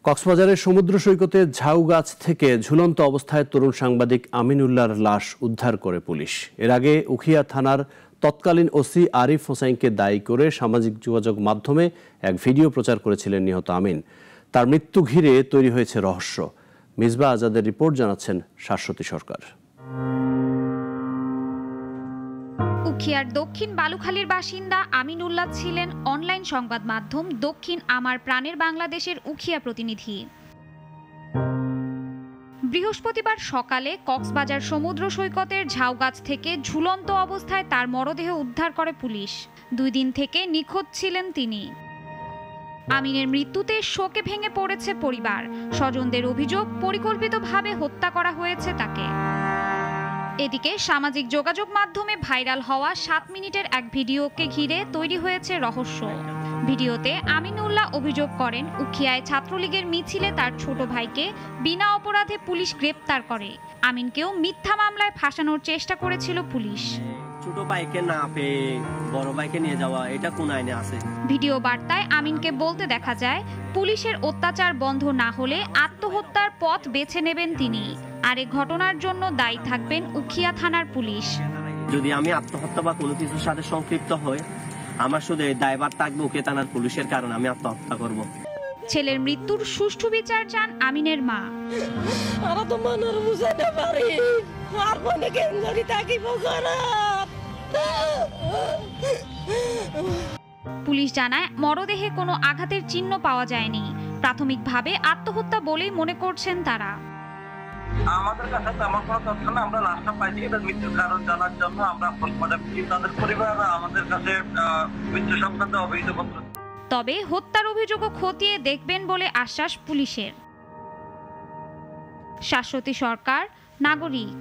কক্সবাজারের সমুদ্র সৈকতে ঝাউ গাছ থেকে ঝুলন্ত অবস্থায় তরুণ সাংবাদিক আমিনুল্লাহর লাশ উদ্ধার করে পুলিশ। এর আগে উখিয়া থানার তৎকালীন ওসি আরিফ হোসাইনকে দায়ী করে সামাজিক যোগাযোগ মাধ্যমে এক ভিডিও প্রচার করেছিলেন নিহত আমিন। তার মৃত্যু ঘিরে তৈরি হয়েছে রহস্য। মিসবাহ আজাদের রিপোর্ট, জানাচ্ছেন শাশ্বতী সরকার। উখিয়ার দক্ষিণ বালুখালীর বাসিন্দা আমিনুল্লাহ ছিলেন অনলাইন সংবাদ মাধ্যম দক্ষিণ আমার প্রাণের বাংলাদেশের উখিয়া প্রতিনিধি। বৃহস্পতিবার সকালে কক্সবাজার সমুদ্র সৈকতের ঝাউ গাছ থেকে ঝুলন্ত অবস্থায় তার মরদেহ উদ্ধার করে পুলিশ। 2 দিন থেকে নিখোঁজ ছিলেন তিনি। আমিনের মৃত্যুতে শোকে ভেঙে পড়েছে পরিবার। স্বজনদের অভিযোগ, পরিকল্পিতভাবে হত্যা করা হয়েছে তাকে। এদিকে সামাজিক যোগাযোগ মাধ্যমে ভাইরাল হওয়া 7 মিনিটের এক ভিডিওকে ঘিরে তৈরি হয়েছে রহস্য। ভিডিওতে আমিনুল্লাহ অভিযোগ করেন, উখিয়ায় ছাত্রলীগের মিছিলে তার ছোট ভাইকে বিনা অপরাধে পুলিশ গ্রেপ্তার করে। আমিনকেও মিথ্যা মামলায় ফাঁসানোর চেষ্টা করেছিল পুলিশ। ছোট ভাইকে না পেয়ে বড় ভাইকে নিয়ে যাওয়া, এটা কোন আইনে আছে? ভিডিও বার্তায় আমিনকে বলতে দেখা যায়, পুলিশের অত্যাচার বন্ধ না হলে আত্মহত্যার পথ বেছে নেবেন তিনি। আর এই ঘটনার জন্য দায়ী থাকবেন উখিয়া থানার পুলিশ। যদি আমি আত্মহত্যা বা কোনো কিছুর সাথে সম্পৃক্ত হই, আমার শুধু এই দায়ভার থাকবে উখিয়া থানার পুলিশের, কারণে আমি আত্মহত্যা করব। ছেলের মৃত্যুর সুষ্ঠু বিচার চান আমিনের মা। পুলিশ জানায়, মরদেহে কোনো আঘাতের চিহ্ন পাওয়া যায়নি। প্রাথমিকভাবে আত্মহত্যা বলেই মনে করছেন তারা। আমাদের কাছে তেমন কোনো তথ্য না, আমরা লাশটা পাইছি। এটার মৃত্যুর কারণ জানার জন্য আমরা তাদের পরিবার আমাদের কাছে মৃত্যু সংক্রান্ত অভিযোগপত্র। তবে হত্যার অভিযোগও খতিয়ে দেখবেন বলে আশ্বাস পুলিশের। শাশ্বতী সরকার, নাগরিক।